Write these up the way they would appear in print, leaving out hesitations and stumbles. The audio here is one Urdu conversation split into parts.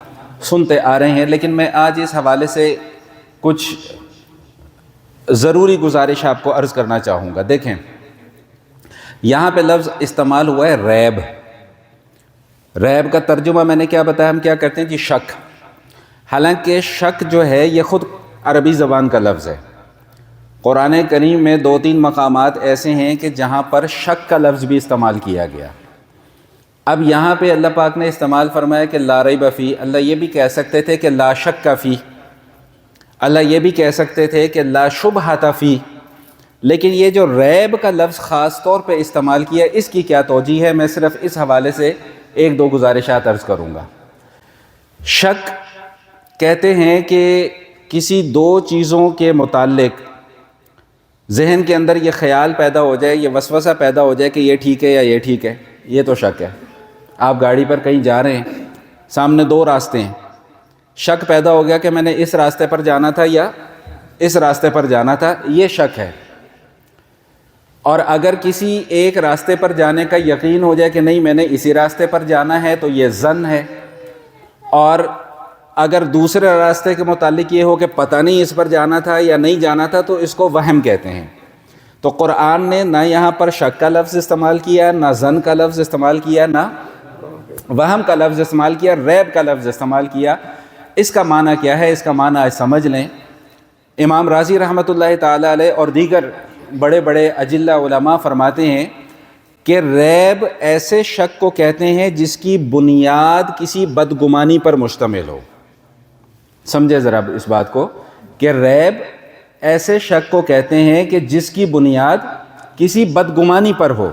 سنتے آ رہے ہیں، لیکن میں آج اس حوالے سے کچھ ضروری گزارش آپ کو عرض کرنا چاہوں گا۔ دیکھیں، یہاں پہ لفظ استعمال ہوا ہے ریب۔ ریب کا ترجمہ میں نے کیا بتایا، ہم کیا کرتے ہیں جی شک۔ حالانکہ شک جو ہے یہ خود عربی زبان کا لفظ ہے۔ قرآن کریم میں 2-3 مقامات ایسے ہیں کہ جہاں پر شک کا لفظ بھی استعمال کیا گیا۔ اب یہاں پہ اللہ پاک نے استعمال فرمایا کہ لا ریب فی۔ اللہ یہ بھی کہہ سکتے تھے کہ لا شک فی، اللہ یہ بھی کہہ سکتے تھے کہ لا شبہۃ فی، لیکن یہ جو ریب کا لفظ خاص طور پہ استعمال کیا، اس کی کیا توجیہ ہے، میں صرف اس حوالے سے 1-2 گزارشات عرض کروں گا۔ شک کہتے ہیں کہ کسی 2 چیزوں کے متعلق ذہن کے اندر یہ خیال پیدا ہو جائے، یہ وسوسہ پیدا ہو جائے کہ یہ ٹھیک ہے یا یہ ٹھیک ہے، یہ تو شک ہے۔ آپ گاڑی پر کہیں جا رہے ہیں، سامنے 2 راستے ہیں، شک پیدا ہو گیا کہ میں نے اس راستے پر جانا تھا یا اس راستے پر جانا تھا، یہ شک ہے۔ اور اگر کسی ایک راستے پر جانے کا یقین ہو جائے کہ نہیں میں نے اسی راستے پر جانا ہے تو یہ ظن ہے، اور اگر دوسرے راستے کے متعلق یہ ہو کہ پتہ نہیں اس پر جانا تھا یا نہیں جانا تھا تو اس کو وہم کہتے ہیں۔ تو قرآن نے نہ یہاں پر شک کا لفظ استعمال کیا، نہ ظن کا لفظ استعمال کیا، نہ وہم کا لفظ استعمال کیا، ریب کا لفظ استعمال کیا۔ اس کا معنی کیا ہے، اس کا معنی آج سمجھ لیں۔ امام رازی رحمۃ اللہ تعالیٰ علیہ اور دیگر بڑے بڑے اجلہ علماء فرماتے ہیں کہ ریب ایسے شک کو کہتے ہیں جس کی بنیاد کسی بدگمانی پر مشتمل ہو۔ سمجھے ذرا اس بات کو کہ ریب ایسے شک کو کہتے ہیں کہ جس کی بنیاد کسی بدگمانی پر ہو۔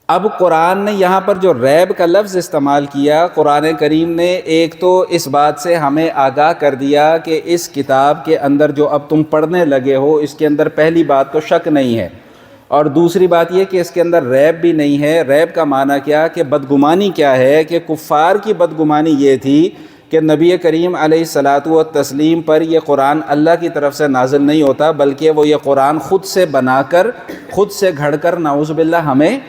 اب قرآن نے یہاں پر جو ریب کا لفظ استعمال کیا، قرآن کریم نے ایک تو اس بات سے ہمیں آگاہ کر دیا کہ اس کتاب کے اندر جو اب تم پڑھنے لگے ہو اس کے اندر پہلی بات تو شک نہیں ہے، اور دوسری بات یہ کہ اس کے اندر ریب بھی نہیں ہے۔ ریب کا معنی کیا کہ بدگمانی کیا ہے، کہ کفار کی بدگمانی یہ تھی کہ نبی کریم علیہ الصلاۃ والتسلیم پر یہ قرآن اللہ کی طرف سے نازل نہیں ہوتا، بلکہ وہ یہ قرآن خود سے بنا کر، خود سے گھڑ کر نعوذ باللہ ہمیں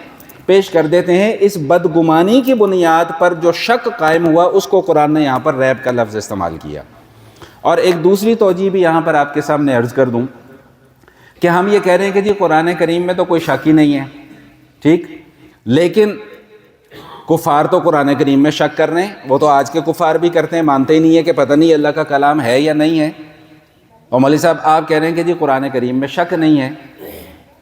پیش کر دیتے ہیں۔ اس بدگمانی کی بنیاد پر جو شک قائم ہوا اس کو قرآن نے یہاں پر ریب کا لفظ استعمال کیا۔ اور ایک دوسری توجیہ بھی یہاں پر آپ کے سامنے عرض کر دوں کہ ہم یہ کہہ رہے ہیں کہ جی قرآن کریم میں تو کوئی شک ہی نہیں ہے، ٹھیک، لیکن کفار تو قرآن کریم میں شک کر رہے ہیں، وہ تو آج کے کفار بھی کرتے ہیں، مانتے ہی نہیں ہے کہ پتہ نہیں اللہ کا کلام ہے یا نہیں ہے۔ اور مولوی صاحب آپ کہہ رہے ہیں کہ جی قرآن کریم میں شک نہیں ہے،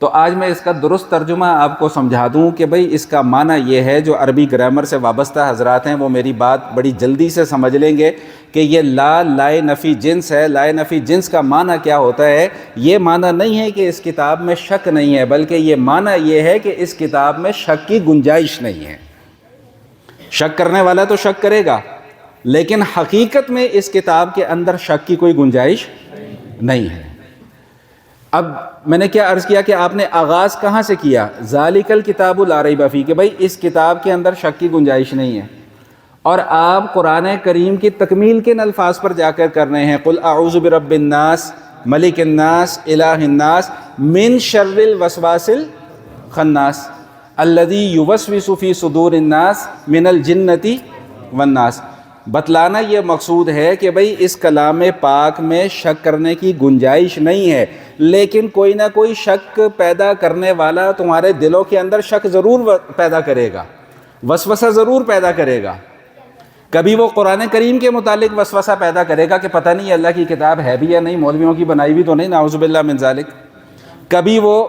تو آج میں اس کا درست ترجمہ آپ کو سمجھا دوں کہ بھئی اس کا معنی یہ ہے، جو عربی گرامر سے وابستہ حضرات ہیں وہ میری بات بڑی جلدی سے سمجھ لیں گے کہ یہ لائے نفی جنس ہے۔ لائے نفی جنس کا معنی کیا ہوتا ہے؟ یہ معنی نہیں ہے کہ اس کتاب میں شک نہیں ہے، بلکہ یہ معنی یہ ہے کہ اس کتاب میں شک کی گنجائش نہیں ہے۔ شک کرنے والا تو شک کرے گا، لیکن حقیقت میں اس کتاب کے اندر شک کی کوئی گنجائش نہیں ہے۔ اب میں نے کیا عرض کیا کہ آپ نے آغاز کہاں سے کیا؟ ذالک الکتاب لا ریب فیہ، کہ بھائی اس کتاب کے اندر شک کی گنجائش نہیں ہے، اور آپ قرآن کریم کی تکمیل کن الفاظ پر جا کر رہے ہیں؟ قل اعوذ برب الناس ملک الناس الہ الناس من شر الوسواس الخناس الذی یوسوس فی صدور الناس من الجنۃ والناس۔ بتلانا یہ مقصود ہے کہ بھئی اس کلام پاک میں شک کرنے کی گنجائش نہیں ہے، لیکن کوئی نہ کوئی شک پیدا کرنے والا تمہارے دلوں کے اندر شک ضرور پیدا کرے گا، وسوسہ ضرور پیدا کرے گا۔ کبھی وہ قرآن کریم کے متعلق وسوسہ پیدا کرے گا کہ پتہ نہیں اللہ کی کتاب ہے بھی یا نہیں، مولویوں کی بنائی بھی تو نہیں، نعوذ باللہ من ذالک۔ کبھی وہ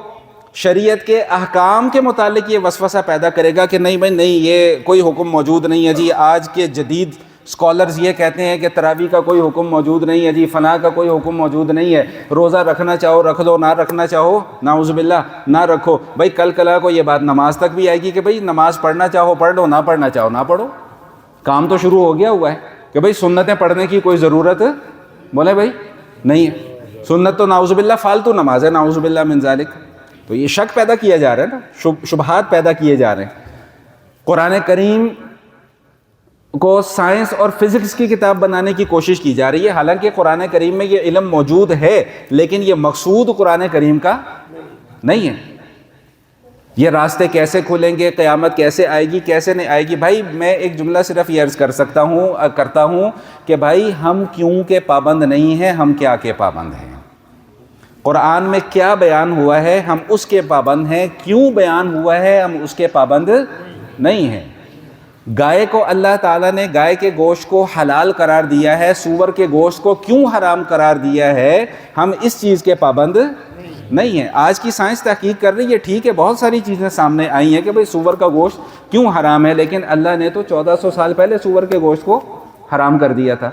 شریعت کے احکام کے متعلق یہ وسوسہ پیدا کرے گا کہ نہیں بھائی نہیں، یہ کوئی حکم موجود نہیں ہے جی، آج کے جدید اسکالرز یہ کہتے ہیں کہ تراویح کا کوئی حکم موجود نہیں ہے جی، فنا کا کوئی حکم موجود نہیں ہے، روزہ رکھنا چاہو رکھ لو، نہ رکھنا چاہو نعوذ باللہ نہ رکھو۔ بھائی کل کلا کو یہ بات نماز تک بھی آئے گی کہ بھائی نماز پڑھنا چاہو پڑھ لو، نہ پڑھنا چاہو نہ پڑھو۔ کام تو شروع ہو گیا ہوا ہے کہ بھائی سنتیں پڑھنے کی کوئی ضرورت بولے بھائی نہیں ہے، سنت تو نعوذ باللہ فالتو نماز ہے، نعوذ باللہ من ذالک۔ تو یہ شک پیدا کیا جا رہا ہے نا، شبہات پیدا کیے جا رہے ہیں۔ قرآن کریم کو سائنس اور فزکس کی کتاب بنانے کی کوشش کی جا رہی ہے، حالانکہ قرآن کریم میں یہ علم موجود ہے، لیکن یہ مقصود قرآن کریم کا نہیں ہے۔ یہ راستے کیسے کھلیں گے، قیامت کیسے آئے گی، کیسے نہیں آئے گی. بھائی میں ایک جملہ صرف یہ عرض کرتا ہوں کہ بھائی ہم کیوں کے پابند نہیں ہیں، ہم کیا کے پابند ہیں. قرآن میں کیا بیان ہوا ہے ہم اس کے پابند ہیں، کیوں بیان ہوا ہے ہم اس کے پابند نہیں ہیں. گائے کو اللہ تعالیٰ نے گائے کے گوشت کو حلال قرار دیا ہے، سور کے گوشت کو کیوں حرام قرار دیا ہے، ہم اس چیز کے پابند نہیں ہیں. آج کی سائنس تحقیق کر رہی ہے، ٹھیک ہے، بہت ساری چیزیں سامنے آئی ہیں کہ بھئی سور کا گوشت کیوں حرام ہے، لیکن اللہ نے تو 1400 سال پہلے سور کے گوشت کو حرام کر دیا تھا.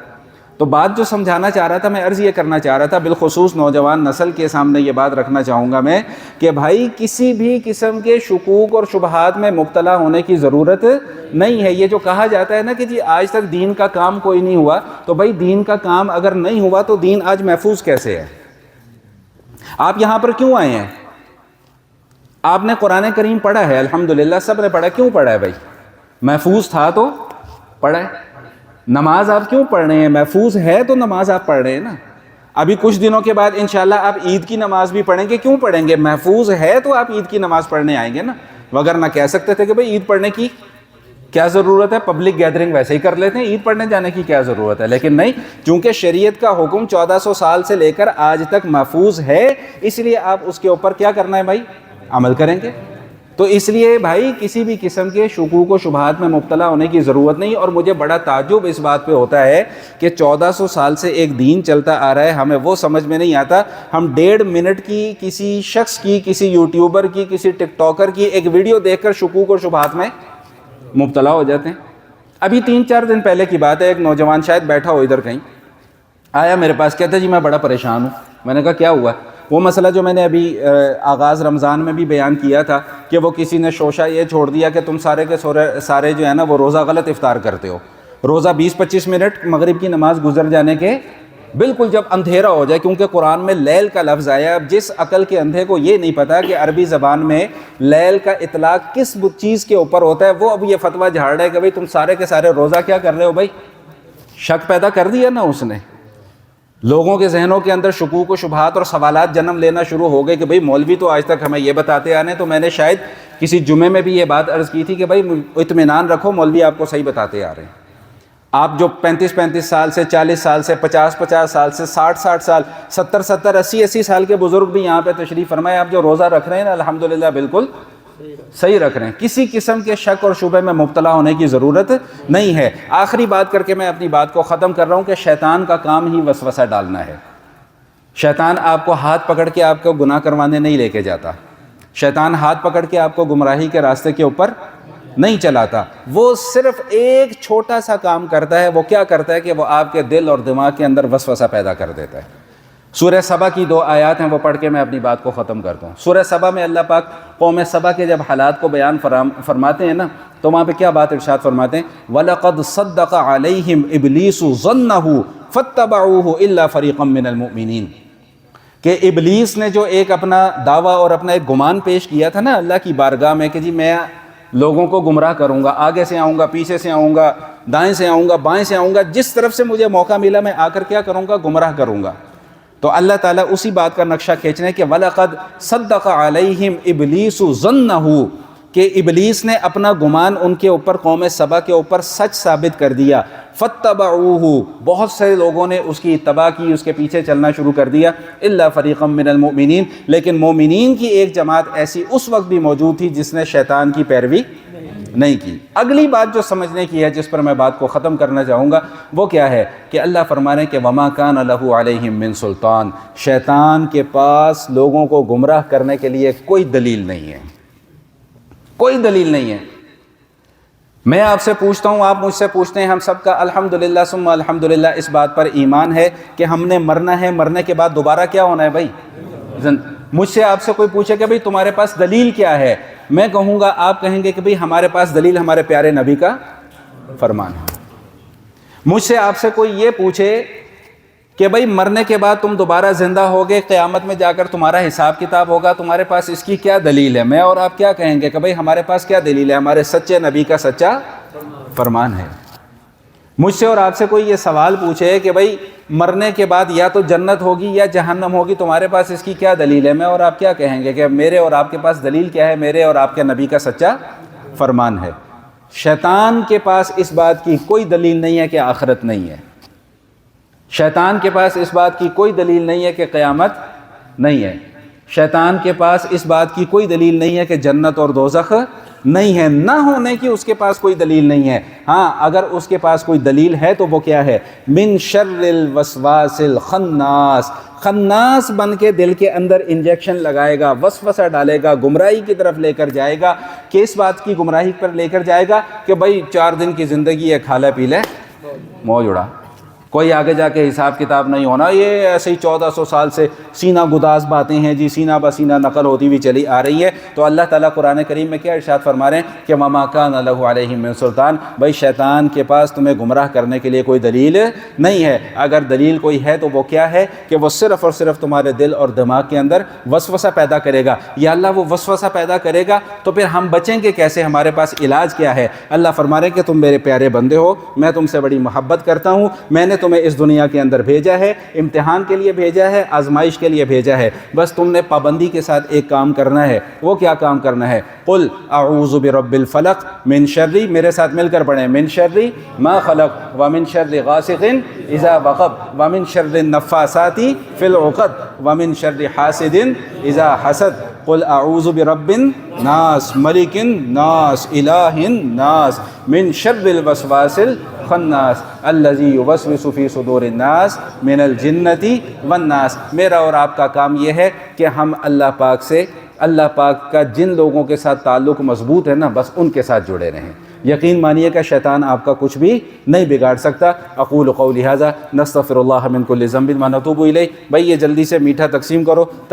تو بات جو سمجھانا چاہ رہا تھا، میں عرض یہ کرنا چاہ رہا تھا، بالخصوص نوجوان نسل کے سامنے یہ بات رکھنا چاہوں گا میں کہ بھائی کسی بھی قسم کے شکوک اور شبہات میں مبتلا ہونے کی ضرورت نہیں ہے. یہ جو کہا جاتا ہے نا کہ جی آج تک دین کا کام کوئی نہیں ہوا، تو بھائی دین کا کام اگر نہیں ہوا تو دین آج محفوظ کیسے ہے؟ آپ یہاں پر کیوں آئے ہیں؟ آپ نے قرآن کریم پڑھا ہے، الحمدللہ سب نے پڑھا. کیوں پڑھا ہے بھائی؟ محفوظ تھا تو پڑھا ہے. نماز آپ کیوں پڑھ رہے ہیں؟ محفوظ ہے تو نماز آپ پڑھ رہے ہیں نا. ابھی کچھ دنوں کے بعد انشاءاللہ آپ عید کی نماز بھی پڑھیں گے. کیوں پڑھیں گے؟ محفوظ ہے تو آپ عید کی نماز پڑھنے آئیں گے نا. وگرنہ کہہ سکتے تھے کہ بھئی عید پڑھنے کی کیا ضرورت ہے، پبلک گیدرنگ ویسے ہی کر لیتے ہیں، عید پڑھنے جانے کی کیا ضرورت ہے. لیکن نہیں، چونکہ شریعت کا حکم 1400 سال سے لے کر آج تک محفوظ ہے، اس لیے آپ اس کے اوپر کیا کرنا ہے بھائی؟ عمل کریں گے. تو اس لیے بھائی کسی بھی قسم کے شکوک و شبہات میں مبتلا ہونے کی ضرورت نہیں. اور مجھے بڑا تعجب اس بات پہ ہوتا ہے کہ 1400 سال سے ایک دین چلتا آ رہا ہے، ہمیں وہ سمجھ میں نہیں آتا. ہم 1.5 منٹ کی کسی شخص کی، کسی یوٹیوبر کی، کسی ٹک ٹاکر کی ایک ویڈیو دیکھ کر شکوک و شبہات میں مبتلا ہو جاتے ہیں. ابھی 3-4 دن پہلے کی بات ہے، ایک نوجوان شاید بیٹھا ہو ادھر کہیں، آیا میرے پاس، کہتا ہے جی میں بڑا پریشان ہوں. میں نے کہا کیا ہوا؟ وہ مسئلہ جو میں نے ابھی آغاز رمضان میں بھی بیان کیا تھا کہ وہ کسی نے شوشہ یہ چھوڑ دیا کہ تم سارے کے سارے جو ہے نا وہ روزہ غلط افطار کرتے ہو. روزہ 20-25 منٹ مغرب کی نماز گزر جانے کے بالکل جب اندھیرا ہو جائے، کیونکہ قرآن میں لیل کا لفظ آیا. اب جس عقل کے اندھے کو یہ نہیں پتا کہ عربی زبان میں لیل کا اطلاق کس چیز کے اوپر ہوتا ہے، وہ اب یہ فتویٰ جھاڑ رہا ہے کہ بھئی تم سارے کے سارے روزہ کیا کر رہے ہو. بھائی شک پیدا کر دیا نا اس نے. لوگوں کے ذہنوں کے اندر شکوک و شبہات اور سوالات جنم لینا شروع ہو گئے کہ بھئی مولوی تو آج تک ہمیں یہ بتاتے آنے. تو میں نے شاید کسی جمعے میں بھی یہ بات عرض کی تھی کہ بھئی اطمینان رکھو، مولوی آپ کو صحیح بتاتے آ رہے ہیں. آپ جو 35 سال سے، 40 سال سے، 50 سال سے، 60 سال، 70 80 سال کے بزرگ بھی یہاں پہ تشریف فرمائے. آپ جو روزہ رکھ رہے ہیں نا الحمدللہ بالکل صحیح رکھ رہے ہیں. کسی قسم کے شک اور شبہ میں مبتلا ہونے کی ضرورت نہیں ہے. آخری بات کر کے میں اپنی بات کو ختم کر رہا ہوں کہ شیطان کا کام ہی وسوسہ ڈالنا ہے. شیطان آپ کو ہاتھ پکڑ کے آپ کو گناہ کروانے نہیں لے کے جاتا. شیطان ہاتھ پکڑ کے آپ کو گمراہی کے راستے کے اوپر نہیں چلاتا. وہ صرف ایک چھوٹا سا کام کرتا ہے. وہ کیا کرتا ہے کہ وہ آپ کے دل اور دماغ کے اندر وسوسہ پیدا کر دیتا ہے. سورہ سبا کی 2 آیات ہیں، وہ پڑھ کے میں اپنی بات کو ختم کرتا ہوں. سورہ سبا میں اللہ پاک قوم سبا کے جب حالات کو بیان فرماتے ہیں نا، تو وہاں پہ کیا بات ارشاد فرماتے ہیں؟ وَلَقَدْ صَدَّقَ عَلَيْهِمْ إِبْلِيسُ ظَنَّهُ فَاتَّبَعُوهُ إِلَّا فَرِيقًا مِّنَ الْمُؤْمِنِينَ. کہ ابلیس نے جو ایک اپنا دعویٰ اور اپنا ایک گمان پیش کیا تھا نا اللہ کی بارگاہ میں کہ جی میں لوگوں کو گمراہ کروں گا، آگے سے آؤں گا، پیچھے سے آؤں گا، دائیں سے آؤں گا، بائیں سے آؤں گا، جس طرف سے مجھے موقع ملا میں آ کر کیا کروں گا؟ گمراہ کروں گا. تو اللہ تعالیٰ اسی بات کا نقشہ کھینچنے کہ وَلَقَدْ صَدَّقَ عَلَيْهِمْ إِبْلِيسُ ظَنَّهُ، کہ ابلیس نے اپنا گمان ان کے اوپر، قوم سبا کے اوپر سچ ثابت کر دیا. فَاتَّبَعُوهُ، بہت سے لوگوں نے اس کی اتباع کی، اس کے پیچھے چلنا شروع کر دیا. إِلَّا فَرِيقًا مِّنَ الْمُؤْمِنِينَ، لیکن مومنین کی ایک جماعت ایسی اس وقت بھی موجود تھی جس نے شیطان کی پیروی نہیں کی. اگلی بات جو سمجھنے کی ہے، جس پر میں بات کو ختم کرنا چاہوں گا، وہ کیا ہے کہ اللہ فرما رہے ہیں کہ وَمَا كَانَ لَهُ عَلَيْهِم مِّن سُلْطَان، شیطان کے پاس لوگوں کو گمراہ کرنے کے لیے کوئی دلیل نہیں ہے. کوئی دلیل نہیں ہے. میں آپ سے پوچھتا ہوں، آپ مجھ سے پوچھتے ہیں، ہم سب کا الحمدللہ ثم الحمدللہ اس بات پر ایمان ہے کہ ہم نے مرنا ہے، مرنے کے بعد دوبارہ کیا ہونا ہے بھائی؟ مجھ سے آپ سے کوئی پوچھے کہ بھئی تمہارے پاس دلیل کیا ہے، میں کہوں گا، آپ کہیں گے کہ بھئی ہمارے پاس دلیل ہمارے پیارے نبی کا فرمان ہے. مجھ سے آپ سے کوئی یہ پوچھے کہ بھئی مرنے کے بعد تم دوبارہ زندہ ہوگے، قیامت میں جا کر تمہارا حساب کتاب ہوگا، تمہارے پاس اس کی کیا دلیل ہے، میں اور آپ کیا کہیں گے کہ بھئی ہمارے پاس کیا دلیل ہے؟ ہمارے سچے نبی کا سچا فرمان ہے. مجھ سے اور آپ سے کوئی یہ سوال پوچھے کہ بھائی مرنے کے بعد یا تو جنت ہوگی یا جہنم ہوگی، تمہارے پاس اس کی کیا دلیل ہے؟ میں اور آپ کیا کہیں گے کہ میرے اور آپ کے پاس دلیل کیا ہے؟ میرے اور آپ کے نبی کا سچا فرمان ہے۔ شیطان کے پاس اس بات کی کوئی دلیل نہیں ہے کہ آخرت نہیں ہے، شیطان کے پاس اس بات کی کوئی دلیل نہیں ہے کہ قیامت نہیں ہے، شیطان کے پاس اس بات کی کوئی دلیل نہیں ہے کہ جنت اور دوزخ نہیں ہے، نہ ہونے کی اس کے پاس کوئی دلیل نہیں ہے۔ ہاں اگر اس کے پاس کوئی دلیل ہے تو وہ کیا ہے؟ من شر الوسواس الخناس، خناس بن کے دل کے اندر انجیکشن لگائے گا، وسوسہ ڈالے گا، گمراہی کی طرف لے کر جائے گا۔ کہ اس بات کی گمراہی پر لے کر جائے گا کہ بھائی 4 دن کی زندگی ہے، کھا لے پی لے موج اڑا، کوئی آگے جا کے حساب کتاب نہیں ہونا، یہ ایسے ہی 1400 سال سے سینہ گداز باتیں ہیں جی، سینہ بسینہ نقل ہوتی ہوئی چلی آ رہی ہے۔ تو اللہ تعالیٰ قرآن کریم میں کیا ارشاد فرما رہے ہیں کہ وَمَا كَانَ لَهُ عَلَيْهِم مِّن سُلطان، بھائی شیطان کے پاس تمہیں گمراہ کرنے کے لیے کوئی دلیل نہیں ہے۔ اگر دلیل کوئی ہے تو وہ کیا ہے کہ وہ صرف اور صرف تمہارے دل اور دماغ کے اندر وسوسہ پیدا کرے گا۔ یا اللہ وہ وسوسہ پیدا کرے گا تو پھر ہم بچیں گے کیسے؟ ہمارے پاس علاج کیا ہے؟ اللہ فرما رہے ہیں کہ تم میرے پیارے بندے ہو، میں تم سے بڑی محبت کرتا ہوں، میں نے تمہیں اس دنیا کے اندر بھیجا ہے، امتحان کے لیے بھیجا ہے، آزمائش کے لیے بھیجا ہے، بس تم نے پابندی کے ساتھ ایک کام کرنا ہے۔ وہ کیا کام کرنا ہے؟ قل اعوذ برب الفلق من شر، میرے ساتھ مل کر پڑھیں، من شر ما خلق ومن شر غاسق اذا وقب ومن شر النفاثات فی العقد ومن شر حاسد اذا حسد، قل اعوذ برب الناس ملک الناس الہ الناس من شر الوسواس الخناس الذی یوسوس فی صدور الناس من الجنۃ والناس۔ میرا اور آپ کا کام یہ ہے کہ ہم اللہ پاک سے، اللہ پاک کا جن لوگوں کے ساتھ تعلق مضبوط ہے نا، بس ان کے ساتھ جڑے رہیں۔ یقین مانیے کہ شیطان آپ کا کچھ بھی نہیں بگاڑ سکتا۔ اقول قولی ھذا نستغفر اللہ من کل ذنب ونتوب الیہ۔ بھائی یہ جلدی سے میٹھا تقسیم کرو تاکہ